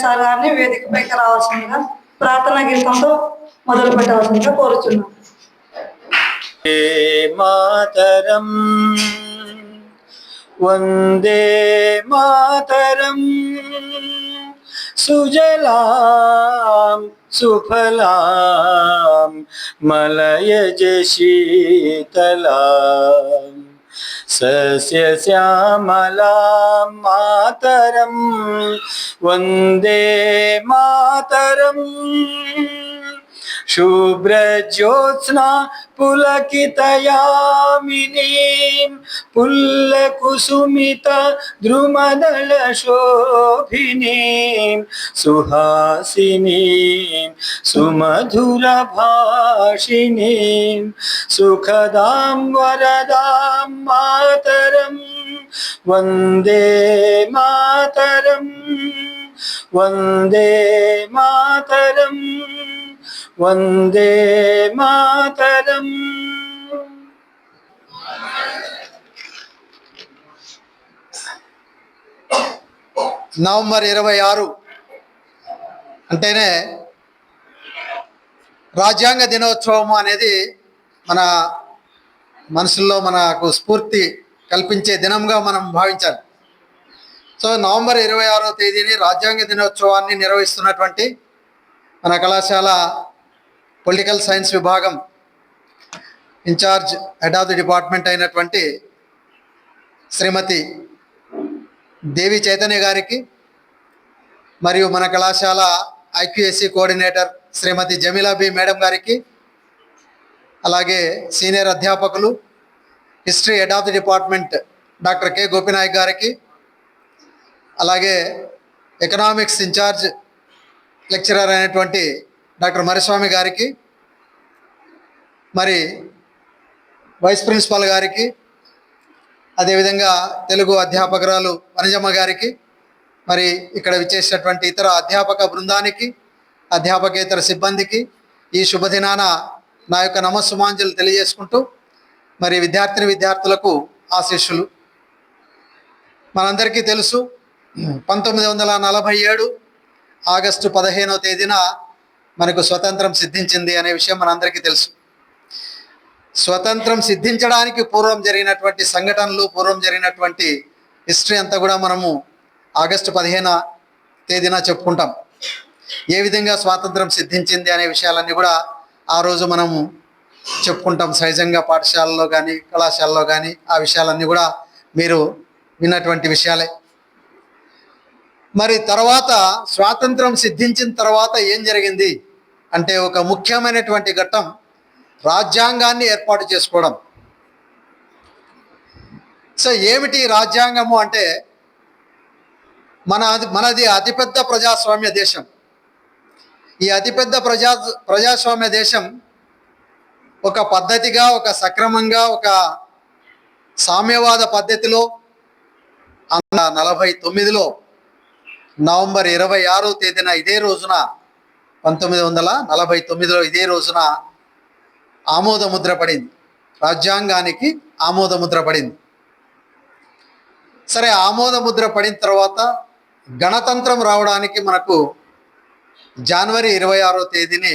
Sir గారిని వేదికపైకి రావాల్సిందిగా ప్రార్థనా గీతంతో మొదలు పెట్టవలసిందిగా కోరుచున్నాం. మాతరం వందే మాతరం సుజలాం సుఫలాం మలయజ శీతలాం సస్యశ్యామలాం మాతరం వందే మాతరం శుభ్రజ్యోత్స్నా పులకితయామినీం పుల్లకుసుమిత ద్రుమదళ శోభినీం సుహాసినీం సుమధుర భాషినీం సుఖదాం వరదాం మాతరం వందే మాతరం వందే మాతరం వందే మాతరం. నవంబర్ 26 అంటేనే రాజ్యాంగ దినోత్సవం అనేది మన మనసుల్లో మనకు స్ఫూర్తి కల్పించే దినంగా మనం భావించాలి. సో నవంబర్ 26వ తేదీని రాజ్యాంగ దినోత్సవాన్ని నిర్వహిస్తున్నటువంటి మన కళాశాల పొలిటికల్ సైన్స్ విభాగం incharge head of the department అయినటువంటి శ్రీమతి దేవి చైతన్య గారికి, మరియు మన కళాశాల IQAC coordinator Shrimati Jameela B madam గారికి, అలాగే సీనియర్ అధ్యాపకులు history head of the department doctor K Gopinayak గారికి, అలాగే ఎకనామిక్స్ ఇన్ఛార్జ్ లెక్చరర్ అయినటువంటి డాక్టర్ మరిస్వామి గారికి, మరి వైస్ ప్రిన్సిపాల్ గారికి, అదేవిధంగా తెలుగు అధ్యాపకురాలు వనజమ్మ గారికి, మరి ఇక్కడ విచ్చేసినటువంటి ఇతర అధ్యాపక బృందానికి, అధ్యాపకేతర సిబ్బందికి ఈ శుభదినాన నా యొక్క నమస్సుమాంజలు తెలియజేసుకుంటూ, మరి విద్యార్థులకు ఆశీస్సులు. మనందరికీ తెలుసు 1947 ఆగస్టు 15వ తేదీన మనకు స్వతంత్రం సిద్ధించింది అనే విషయం మనందరికీ తెలుసు. స్వతంత్రం సిద్ధించడానికి పూర్వం జరిగినటువంటి సంఘటనలు, పూర్వం జరిగినటువంటి హిస్టరీ అంతా కూడా మనము ఆగస్టు 15వ తేదీన చెప్పుకుంటాం. ఏ విధంగా స్వాతంత్రం సిద్ధించింది అనే విషయాలన్నీ కూడా ఆ రోజు మనము చెప్పుకుంటాం. సహజంగా పాఠశాలలో కానీ కళాశాలలో కానీ ఆ విషయాలన్నీ కూడా మీరు విన్నటువంటి విషయాలే. మరి తర్వాత స్వాతంత్రం సిద్ధించిన తర్వాత ఏం జరిగింది అంటే, ఒక ముఖ్యమైనటువంటి ఘట్టం రాజ్యాంగాన్ని ఏర్పాటు చేసుకోవడం. సో ఏమిటి రాజ్యాంగము అంటే, మనది అతిపెద్ద ప్రజాస్వామ్య దేశం. ఈ అతిపెద్ద ప్రజాస్వామ్య దేశం ఒక పద్ధతిగా, ఒక సక్రమంగా, ఒక సామ్యవాద పద్ధతిలో 1949లో నవంబర్ 26వ తేదీన ఇదే రోజున 1949లో ఇదే రోజున ఆమోదముద్ర పడింది. రాజ్యాంగానికి ఆమోదముద్ర పడింది. సరే, ఆమోదముద్ర పడిన తర్వాత గణతంత్రం రావడానికి మనకు జనవరి 26వ తేదీని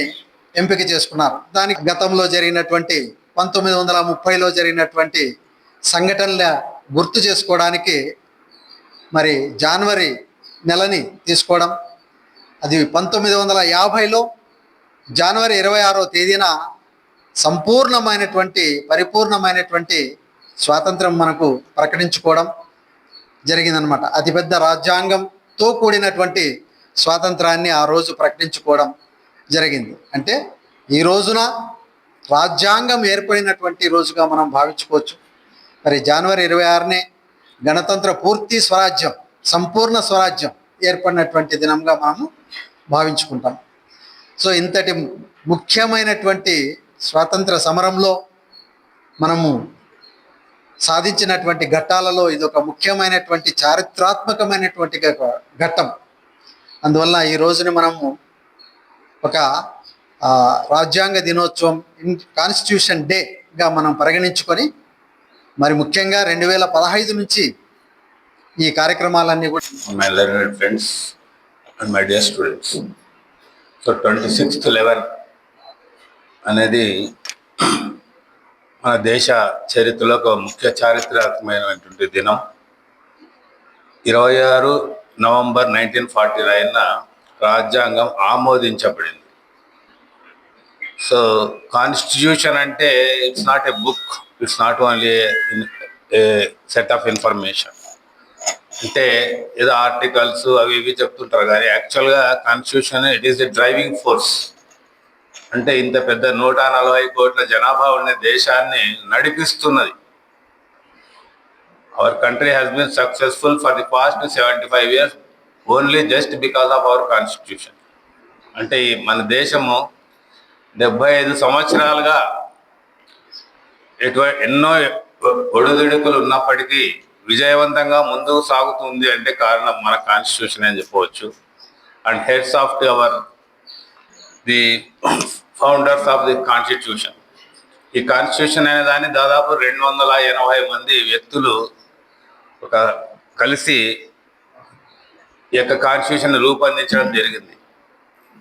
ఎంపిక చేసుకున్నారు. దానికి గతంలో జరిగినటువంటి 1930లో జరిగినటువంటి సంఘటనల గుర్తు చేసుకోవడానికి మరి జనవరి నెలని తీసుకోవడం, అది 1950లో జనవరి 26వ తేదీన సంపూర్ణమైనటువంటి పరిపూర్ణమైనటువంటి స్వాతంత్రం మనకు ప్రకటించుకోవడం జరిగిందనమాట. అతిపెద్ద రాజ్యాంగంతో కూడినటువంటి స్వాతంత్రాన్ని ఆ రోజు ప్రకటించుకోవడం జరిగింది. అంటే ఈ రోజున రాజ్యాంగం ఏర్పడినటువంటి రోజుగా మనం భావించుకోవచ్చు. మరి జనవరి 26నే గణతంత్ర పూర్తి స్వరాజ్యం, సంపూర్ణ స్వరాజ్యం ఏర్పడినటువంటి దినంగా మనము భావించుకుంటాం. సో ఇంతటి ముఖ్యమైనటువంటి స్వాతంత్ర సమరంలో మనము సాధించినటువంటి ఘట్టాలలో ఇది ఒక ముఖ్యమైనటువంటి చారిత్రాత్మకమైనటువంటి ఘట్టం. అందువల్ల ఈ రోజుని మనము ఒక రాజ్యాంగ దినోత్సవం, కాన్స్టిట్యూషన్ డేగా మనం పరిగణించుకొని మరి ముఖ్యంగా 2015 నుంచి ఈ కార్యక్రమాలన్నీ కూడా my learned friends and my dear students. So 26th 11 అనేది మన దేశ చరిత్రలో ఒక ముఖ్య చారిత్రాత్మకమైనటువంటి దినం. 26 నవంబర్ 1949 రాజ్యాంగం ఆమోదించబడింది. సో కాన్స్టిట్యూషన్ అంటే it's not a book, it's not only a set of information. అంటే ఏదో ఆర్టికల్స్ అవి ఇవి చెప్తుంటారు, కానీ యాక్చువల్గా constitution it is the driving force. అంటే ఇంత పెద్ద 140 కోట్ల జనాభా ఉన్న దేశాన్ని నడిపిస్తున్నది. Our country has been successful for the past 75 years only just because of our constitution. అంటే మన దేశము 75 సంవత్సరాలుగా ఎన్నో ఒడిదుడుకులు ఉన్నప్పటికీ విజయవంతంగా ముందుకు సాగుతుంది అంటే కారణం మన కాన్స్టిట్యూషన్ అని చెప్పవచ్చు. And heads of the founders of the constitution. ఈ కాన్స్టిట్యూషన్ అనే దాన్ని దాదాపు 280 మంది వ్యక్తులు కలిసి ఈ యొక్క కాన్స్టిట్యూషన్ రూపొందించడం జరిగింది.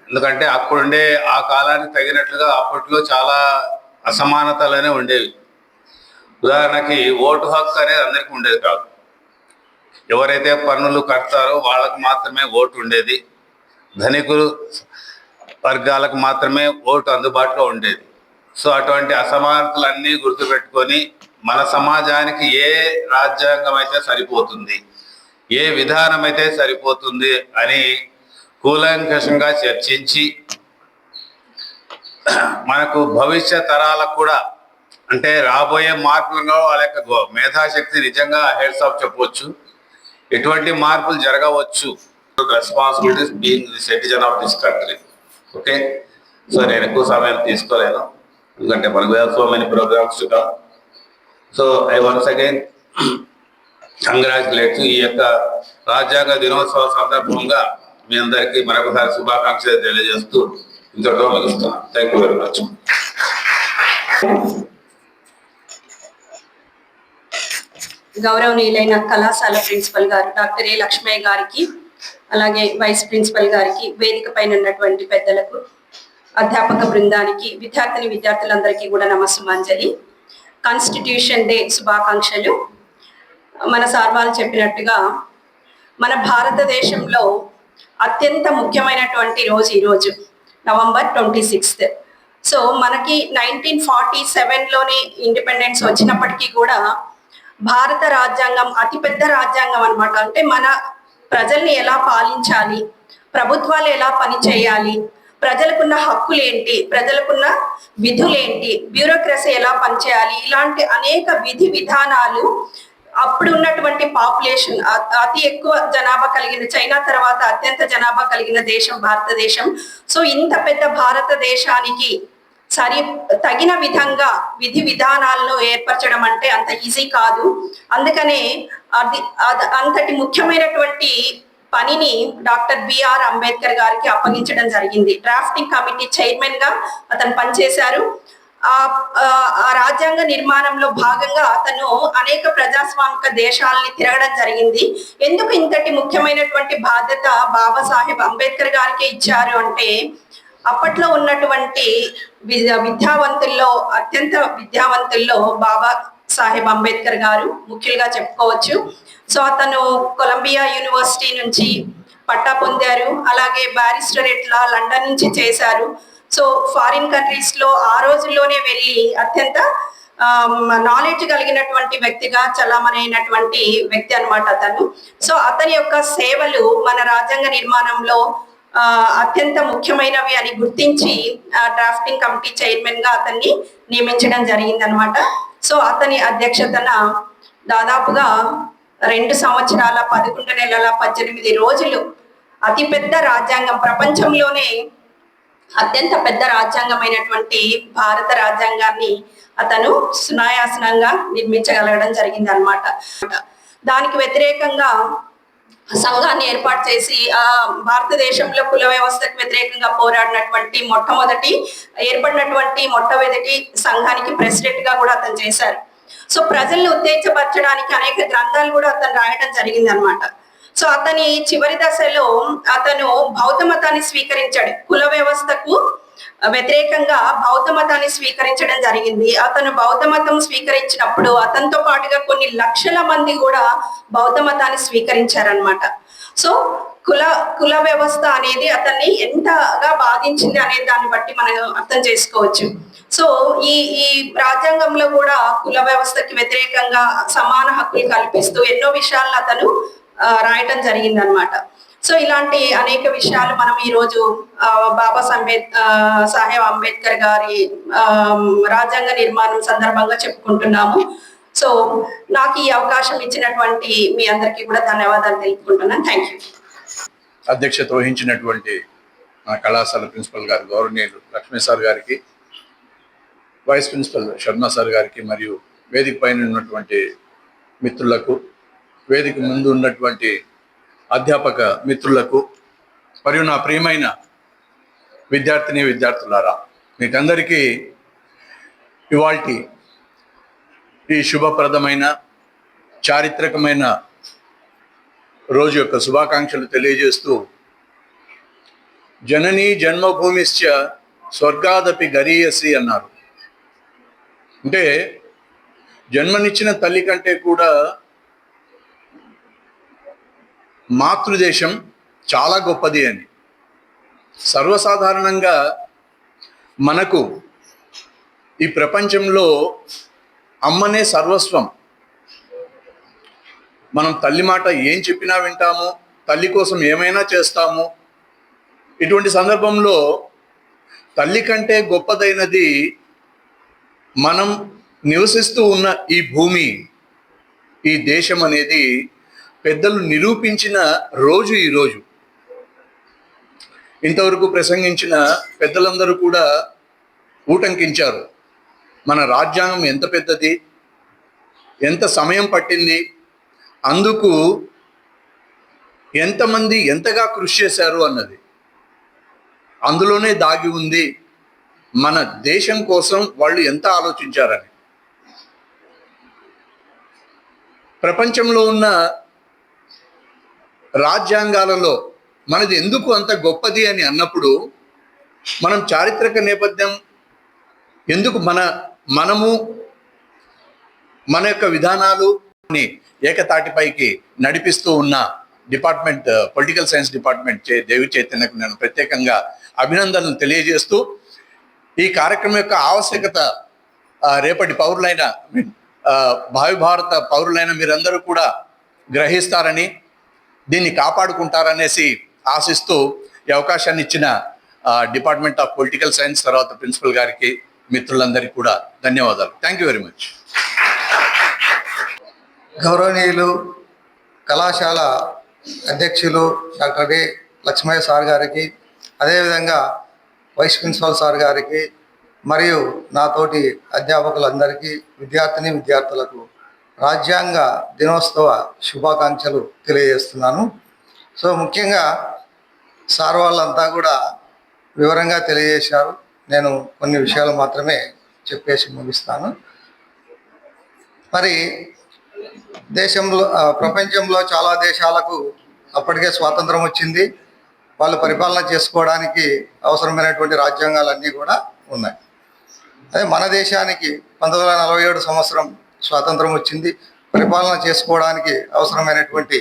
ఎందుకంటే అప్పుడుండే ఆ కాలానికి తగినట్లుగా అప్పట్లో చాలా అసమానతలనే ఉండేవి. ఉదాహరణకి ఓటు హక్కు అనేది అందరికీ ఉండేది కాదు. ఎవరైతే పన్నులు కడతారో వాళ్ళకు మాత్రమే ఓటు ఉండేది. ధనికులు వర్గాలకు మాత్రమే ఓటు అందుబాటులో ఉండేది. సో అటువంటి అసమానతలన్నీ గుర్తుపెట్టుకొని మన సమాజానికి ఏ రాజ్యాంగం అయితే సరిపోతుంది, ఏ విధానం అయితే సరిపోతుంది అని కూలంకషంగా చర్చించి మనకు భవిష్య తరాలకు కూడా, అంటే రాబోయే మార్పులలో వాళ్ళ యొక్క మేధాశక్తి నిజంగా హెడ్స్ ఆఫ్ చెప్పవచ్చు, ఎటువంటి మార్పులు జరగవచ్చు. Responsibilities being the citizen of this country. Okay, so నేను ఎక్కువ సమయం తీసుకోలేను ఎందుకంటే మనకు so many programmes to come. So I once again congratulate. ఈ యొక్క రాజ్యాంగ దినోత్సవ సందర్భంగా మీ అందరికీ మరొకసారి శుభాకాంక్షలు తెలియజేస్తూ ఇంతటితో ముగిస్తున్నాను. Thank you very much. గౌరవనీయులైన కళాశాల ప్రిన్సిపల్ గారు డాక్టర్ ఏ లక్ష్మయ్య గారికి, అలాగే వైస్ ప్రిన్సిపల్ గారికి, వేదిక పైన ఉన్నటువంటి పెద్దలకు, అధ్యాపక బృందానికి, విద్యార్థులందరికీ కూడా నమస్సుమాంజలి. కాన్స్టిట్యూషన్ డే శుభాకాంక్షలు. మన సార్వాలు చెప్పినట్టుగా మన భారతదేశంలో అత్యంత ముఖ్యమైనటువంటి రోజు ఈరోజు నవంబర్ 26. సో మనకి 1947లోనే ఇండిపెండెన్స్ వచ్చినప్పటికీ కూడా భారత రాజ్యాంగం అతిపెద్ద రాజ్యాంగం అన్నమాట. అంటే మన ప్రజల్ని ఎలా పాలించాలి, ప్రభుత్వాలు ఎలా పనిచేయాలి, ప్రజలకున్న హక్కులేంటి, ప్రజలకున్న విధులేంటి, బ్యూరోక్రసీ ఎలా పనిచేయాలి, ఇలాంటి అనేక విధి విధానాలు అప్పుడు ఉన్నటువంటి పాపులేషన్, అతి ఎక్కువ జనాభా కలిగిన, చైనా తర్వాత అత్యంత జనాభా కలిగిన దేశం భారతదేశం. సో ఇంత పెద్ద భారతదేశానికి తగిన విధంగా విధి విధానాలను ఏర్పరచడం అంటే అంత ఈజీ కాదు. అందుకనే అంతటి ముఖ్యమైనటువంటి పనిని డాక్టర్ బిఆర్ అంబేద్కర్ గారికి అప్పగించడం జరిగింది. డ్రాఫ్టింగ్ కమిటీ చైర్మన్ గా అతను పనిచేశారు. ఆ రాజ్యాంగ నిర్మాణంలో భాగంగా అతను అనేక ప్రజాస్వామిక దేశాలని తిరగడం జరిగింది. ఎందుకు ఇంతటి ముఖ్యమైనటువంటి బాధ్యత బాబాసాహెబ్ అంబేద్కర్ గారికి ఇచ్చారు అంటే, అప్పట్లో ఉన్నటువంటి విద్యావంతుల్లో అత్యంత విద్యావంతుల్లో బాబా సాహెబ్ అంబేద్కర్ గారు ముఖ్యంగా చెప్పుకోవచ్చు. సో అతను కొలంబియా యూనివర్సిటీ నుంచి పట్టా పొందారు. అలాగే బ్యారిస్టర్ ఎట్లా లండన్ నుంచి చేశారు. సో ఫారిన్ కంట్రీస్ లో ఆ రోజుల్లోనే వెళ్ళి అత్యంత నాలెడ్జ్ కలిగినటువంటి వ్యక్తిగా చలామణైనటువంటి వ్యక్తి అన్నమాట అతను. సో అతని యొక్క సేవలు మన రాజ్యాంగ నిర్మాణంలో అత్యంత ముఖ్యమైనవి అని గుర్తించి డ్రాఫ్టింగ్ కమిటీ చైర్మన్ గా అతన్ని నియమించడం జరిగింది అనమాట. సో అతని అధ్యక్షతన దాదాపుగా 2 సంవత్సరాల 11 నెలల 18 రోజులు అతిపెద్ద రాజ్యాంగం, ప్రపంచంలోనే అత్యంత పెద్ద రాజ్యాంగమైనటువంటి భారత రాజ్యాంగాన్ని అతను సునాయాసనంగా నిర్మించగలగడం జరిగింది అనమాట. దానికి వ్యతిరేకంగా సంఘాన్ని ఏర్పాటు చేసి భారతదేశంలో కుల వ్యవస్థకు వ్యతిరేకంగా పోరాడినటువంటి ఏర్పడినటువంటి మొట్టమొదటి సంఘానికి ప్రెసిడెంట్ గా కూడా అతను చేశారు. సో ప్రజల్ని ఉత్తేజపరచడానికి అనేక గ్రంథాలు కూడా అతను రాయడం జరిగింది అనమాట. సో అతని చివరి దశలో అతను బౌద్ధ మతాన్ని స్వీకరించాడు. కుల వ్యవస్థకు వ్యతిరేకంగా బౌద్ధ మతాన్ని స్వీకరించడం జరిగింది. అతను బౌద్ధ మతం స్వీకరించినప్పుడు అతనితో పాటుగా కొన్ని లక్షల మంది కూడా బౌద్ధ మతాన్ని స్వీకరించారనమాట. సో కుల వ్యవస్థ అనేది అతన్ని ఎంతగా బాధించింది అనే దాన్ని బట్టి మనం అర్థం చేసుకోవచ్చు. సో ఈ రాజ్యాంగంలో కూడా కుల వ్యవస్థకి వ్యతిరేకంగా సమాన హక్కులు కల్పిస్తూ ఎన్నో విషయాలను అతను రాయటం జరిగిందనమాట. సో ఇలాంటి అనేక విషయాలు మనం ఈరోజు సాహెబ్ అంబేద్కర్ గారి రాజ్యాంగ నిర్మాణం సందర్భంగా చెప్పుకుంటున్నాము. సో నాకు ఈ అవకాశం ఇచ్చినటువంటి మీ అందరికీ కూడా ధన్యవాదాలు తెలుపుకుంటున్నాను. Thank you. అధ్యక్షత వహించినటువంటి మన కళాశాల ప్రిన్సిపల్ గారు గౌరవనీయులు లక్ష్మీ సార్ గారికి, వైస్ ప్రిన్సిపల్ శర్మ సార్ గారికి, మరియు వేదిక పైన ఉన్నటువంటి మిత్రులకు, వేదిక ముందు ఉన్నటువంటి అధ్యాపక మిత్రులకు, మరియు నా ప్రియమైన విద్యార్థులారా, మీకందరికీ ఇవాల్టి ఈ శుభప్రదమైన చారిత్రకమైన రోజు యొక్క శుభాకాంక్షలు తెలియజేస్తూ, జననీ జన్మభూమిశ్చ స్వర్గాదపి గరీయసి అన్నారు. అంటే జన్మనిచ్చిన తల్లి కంటే కూడా మాతృదేశం చాలా గొప్పది అని. సర్వసాధారణంగా మనకు ఈ ప్రపంచంలో అమ్మనే సర్వస్వం. మనం తల్లి మాట ఏం చెప్పినా వింటాము, తల్లి కోసం ఏమైనా చేస్తాము. ఇటువంటి సందర్భంలో తల్లి కంటే గొప్పదైనది మనం నివసిస్తూ ఉన్న ఈ భూమి, ఈ దేశం అనేది పెద్దలు నిరూపించిన రోజు ఈరోజు. ఇంతవరకు ప్రసంగించిన పెద్దలందరూ కూడా ఊటంకించారు. మన రాజ్యాంగం ఎంత పెద్దది, ఎంత సమయం పట్టింది, అందుకు ఎంతమంది ఎంతగా కృషి చేశారు అన్నది అందులోనే దాగి ఉంది. మన దేశం కోసం వాళ్ళు ఎంత ఆలోచించారని. ప్రపంచంలో ఉన్న రాజ్యాంగాలలో మనది ఎందుకు అంత గొప్పది అని అన్నప్పుడు, మనం చారిత్రక నేపథ్యం ఎందుకు మనము మన యొక్క విధానాలు ఏకతాటిపైకి నడిపిస్తూ ఉన్న డిపార్ట్మెంట్, పొలిటికల్ సైన్స్ డిపార్ట్మెంట్ దేవి చైతన్యకు నేను ప్రత్యేకంగా అభినందనలు తెలియజేస్తూ, ఈ కార్యక్రమం యొక్క ఆవశ్యకత రేపటి పౌరులైన భావి భారత పౌరులైన మీరందరూ కూడా గ్రహిస్తారని, దీన్ని కాపాడుకుంటారనేసి ఆశిస్తూ ఈ అవకాశాన్ని ఇచ్చిన డిపార్ట్మెంట్ ఆఫ్ పొలిటికల్ సైన్స్, తర్వాత ప్రిన్సిపల్ గారికి, మిత్రులందరికీ కూడా ధన్యవాదాలు. Thank you very much. గౌరవనీయులు కళాశాల అధ్యక్షులు డాక్టర్ ఏ లక్ష్మయ్య సార్ గారికి, అదేవిధంగా వైస్ ప్రిన్సిపల్ సార్ గారికి, మరియు నాతోటి అధ్యాపకులందరికీ, విద్యార్థులకు రాజ్యాంగ దినోత్సవ శుభాకాంక్షలు తెలియజేస్తున్నాను. సో ముఖ్యంగా సార్ వాళ్ళంతా కూడా వివరంగా తెలియజేశారు. నేను కొన్ని విషయాలు మాత్రమే చెప్పేసి ముగిస్తాను. మరి దేశంలో, ప్రపంచంలో చాలా దేశాలకు అప్పటికే స్వాతంత్రం వచ్చింది. వాళ్ళు పరిపాలన చేసుకోవడానికి అవసరమైనటువంటి రాజ్యాంగాలన్నీ కూడా ఉన్నాయి. అదే మన దేశానికి 1947 సంవత్సరం స్వాతంత్రం వచ్చింది. పరిపాలన చేసుకోవడానికి అవసరమైనటువంటి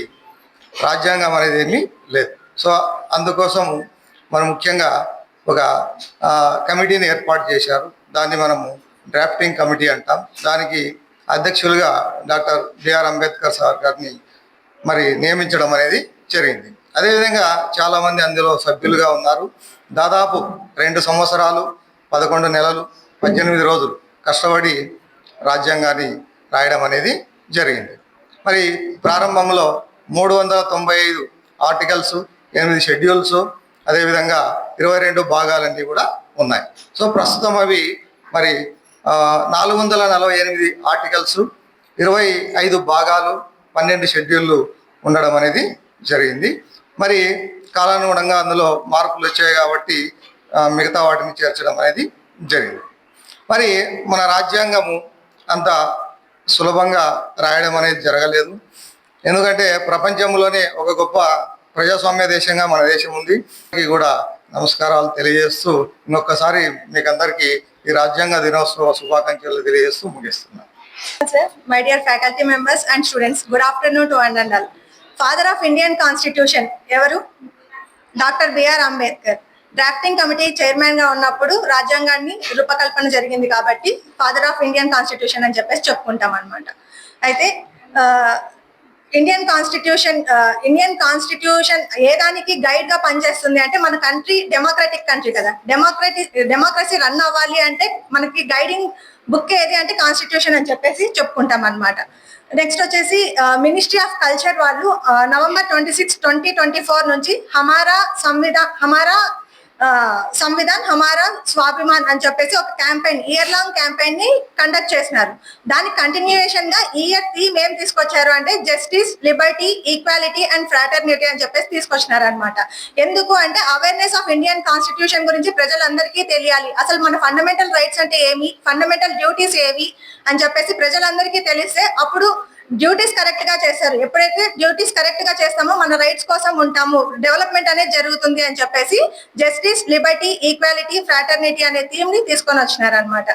రాజ్యాంగం అనేది ఏమీ లేదు. సో అందుకోసం మనం ముఖ్యంగా ఒక కమిటీని ఏర్పాటు చేశారు. దాన్ని మనము డ్రాఫ్టింగ్ కమిటీ అంటాం. దానికి అధ్యక్షులుగా డాక్టర్ బిఆర్ అంబేద్కర్ సార్ గారిని మరి నియమించడం అనేది జరిగింది. అదేవిధంగా చాలామంది అందులో సభ్యులుగా ఉన్నారు. దాదాపు 2 సంవత్సరాలు 11 నెలలు 18 రోజులు కష్టపడి రాజ్యాంగాన్ని రాయడం అనేది జరిగింది. మరి ప్రారంభంలో 395 ఆర్టికల్స్, 8 షెడ్యూల్స్, అదేవిధంగా 22 భాగాలన్నీ కూడా ఉన్నాయి. సో ప్రస్తుతం అవి మరి 448 ఆర్టికల్స్, 25 భాగాలు, 12 షెడ్యూళ్ళు ఉండడం అనేది జరిగింది. మరి కాలానుగుణంగా అందులో మార్పులు వచ్చాయి కాబట్టి మిగతా వాటిని చేర్చడం అనేది జరిగింది. మరి మన రాజ్యాంగము అంత సులభంగా రాయడం అనేది జరగలేదు. ఎందుకంటే ప్రపంచంలోనే ఒక గొప్ప ప్రజాస్వామ్య దేశంగా మన దేశం ఉంది. కూడా నమస్కారాలు తెలియజేస్తూ ఇంకొకసారి మీకు అందరికీ ఈ రాజ్యాంగ దినోత్సవ శుభాకాంక్షలు తెలియజేస్తూ ముగిస్తున్నాను. Sir, my dear faculty members and students, good afternoon to one and all. Father of Indian Constitution ఎవరు? Doctor BR Ambedkar. Drafting committee chairman గా ఉన్నప్పుడు రాజ్యాంగాన్ని రూపకల్పన జరిగింది కాబట్టి ఫాదర్ ఆఫ్ ఇండియన్ కాన్స్టిట్యూషన్ అని చెప్పేసి చెప్పుకుంటాం అనమాట. అయితే ఇండియన్ కాన్స్టిట్యూషన్ ఏ దానికి గైడ్ గా పనిచేస్తుంది అంటే, మన కంట్రీ డెమోక్రటిక్ కంట్రీ కదా, డెమోక్రసీ రన్ అవ్వాలి అంటే మనకి గైడింగ్ బుక్ ఏది అంటే కాన్స్టిట్యూషన్ అని చెప్పేసి చెప్పుకుంటాం అనమాట. నెక్స్ట్ వచ్చేసి మినిస్ట్రీ ఆఫ్ కల్చర్ వాళ్ళు November 26, 2024 నుంచి హమారా సంవిధాన్ హమారా స్వాభిమాన్ అని చెప్పేసి ఒక క్యాంపెయిన్, ఇయర్ లాంగ్ క్యాంపెయిన్ ని కండక్ట్ చేసినారు. దాని కంటిన్యూయేషన్ గా ఇయర్ థీమ్ ఏం తీసుకొచ్చారు అంటే justice, Liberty, equality and fraternity అని చెప్పేసి తీసుకొచ్చినారు అనమాట. ఎందుకు అంటే అవేర్నెస్ ఆఫ్ ఇండియన్ కాన్స్టిట్యూషన్ గురించి ప్రజలందరికీ తెలియాలి. అసలు మన ఫండమెంటల్ రైట్స్ అంటే ఏమి, ఫండమెంటల్ డ్యూటీస్ ఏవి అని చెప్పేసి ప్రజలందరికీ తెలిస్తే అప్పుడు డ్యూటీస్ కరెక్ట్ గా చేస్తారు. ఎప్పుడైతే డ్యూటీస్ కరెక్ట్ గా చేస్తామో మన రైట్స్ కోసం ఉంటాము, డెవలప్మెంట్ అనేది జరుగుతుంది అని చెప్పేసి జస్టిస్, లిబర్టీ, ఈక్వాలిటీ, ఫ్రాటర్నిటీ అనే థీమ్ ని తీసుకొని వచ్చినారు అనమాట.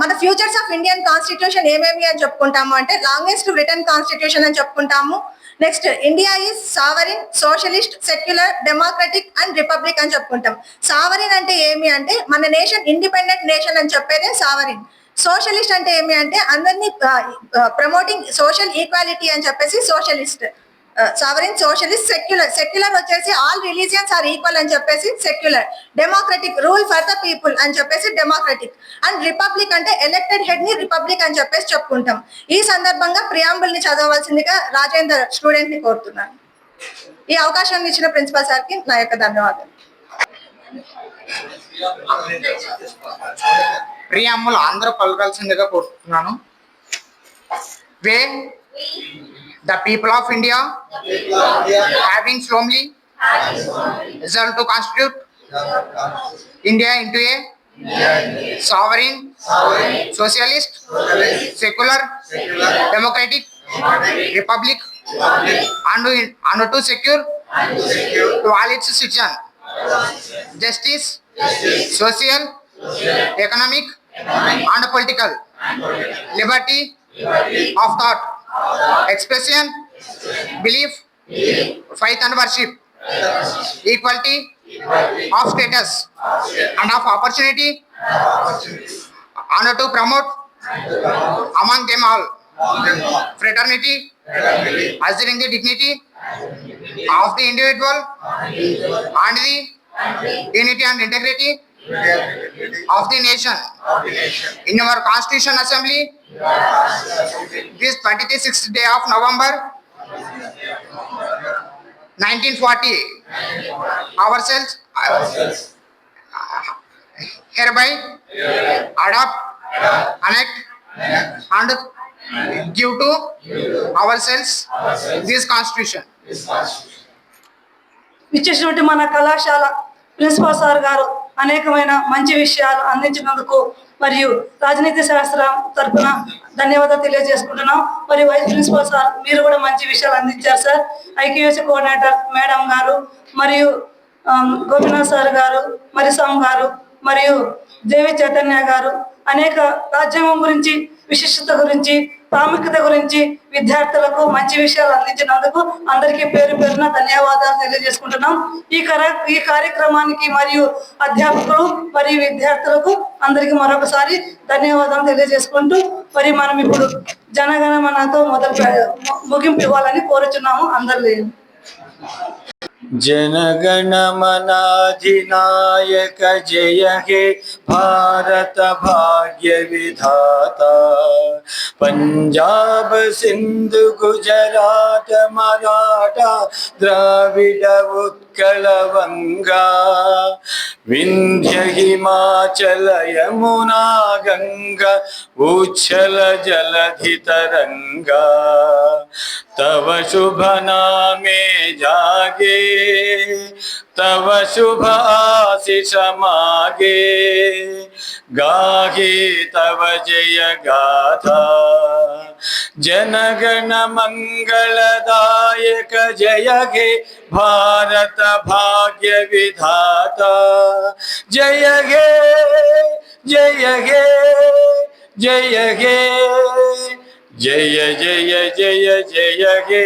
మన ఫ్యూచర్స్ ఆఫ్ ఇండియన్ కాన్స్టిట్యూషన్ ఏమేమి అని చెప్పుకుంటాము అంటే, లాంగెస్ట్ రిటర్న్ కాన్స్టిట్యూషన్ అని చెప్పుకుంటాము. Next, India is sovereign, socialist, secular, democratic and republic అని చెప్పుకుంటాం. సావరిన్ అంటే ఏమి అంటే మన నేషన్ ఇండిపెండెంట్ నేషన్ అని చెప్పేదే సావరిన్. సోషలిస్ట్ అంటే ఏమి అంటే అందరినీ ప్రమోటింగ్ సోషల్ ఈక్వాలిటీ అని చెప్పేసి సోషలిస్ట్, సావరిన్ సోషలిస్ట్. సెక్యులర్ వచ్చేసి ఆల్ రిలీజియన్స్ ఆర్ ఈక్వల్ అని చెప్పేసి secular. Democratic, rule for the people అని చెప్పేసి డెమోక్రటిక్. అండ్ రిపబ్లిక్ అంటే ఎలక్టెడ్ హెడ్ ని రిపబ్లిక్ అని చెప్పేసి చెప్పుకుంటాం. ఈ సందర్భంగా ప్రియాంబుల్ ని చదవవలసిందిగా రాజేందర్ స్టూడెంట్ ని కోరుతున్నాను. ఈ అవకాశాన్ని ఇచ్చిన ప్రిన్సిపల్ సార్ కి నా యొక్క ధన్యవాదాలు. ప్రియాంబుల్ అందరూ పలకాల్సిందిగా కోరుతున్నాను. వే the people of India having solemnly resolved to constitute India into a sovereign, socialist, secular, democratic republic and to secure to all its citizens justice, social, economic and political liberty of thought, expression, belief, faith and worship, equality of status and of opportunity, and to promote among them all fraternity, assuring the dignity of the individual and the unity and integrity of the nation. In our Constitution Assembly, this 26th day of November 1940, ourselves hereby adopt, enact and give to ourselves this Constitution. ఇచ్చేసినటువంటి మన కళాశాల principal sir గారు అనేకమైన మంచి విషయాలు అందించినందుకు మరియు రాజనీతి శాస్త్రం తరఫున ధన్యవాదాలు తెలియజేసుకుంటున్నాం. మరియు వైస్ ప్రిన్సిపాల్ సార్ మీరు కూడా మంచి విషయాలు అందించారు సార్. ఐక్యూఎస్సీ కోఆర్డినేటర్ మేడం గారు మరియు గోపినాథ్ సార్ గారు, మరిసాం గారు మరియు దేవి చైతన్య గారు అనేక రాజ్యాంగం గురించి, విశిష్టత గురించి, ప్రాముఖ్యత గురించి విద్యార్థులకు మంచి విషయాలు అందించినందుకు అందరికీ పేరు పేరున ధన్యవాదాలు తెలియజేసుకుంటున్నాం. ఈ కార్యక్రమానికి మరియు అధ్యాపకులు మరియు విద్యార్థులకు అందరికీ మరొకసారి ధన్యవాదాలు తెలియజేసుకుంటూ మరి మనం ఇప్పుడు జనగణమనతో ముగింపు ఇవ్వాలని కోరుచున్నాము. అందరు जनगण मनाधिनायक जय हे भारत भाग्य विधाता, पंजाब सिंधु गुजरात मराठा द्राविड उत्कल वंगा, विंध्य हिमाचल यमुना गंगा उच्छल जलधि तरंगा, तव शुभ नामे जागे तव शुभ आशीष मागे, गाहे तव जय गाथा जनगण मंगलदायक जय हे भारत भाग्य विधाता जय हे जय हे जय हे जय जय जय जय हे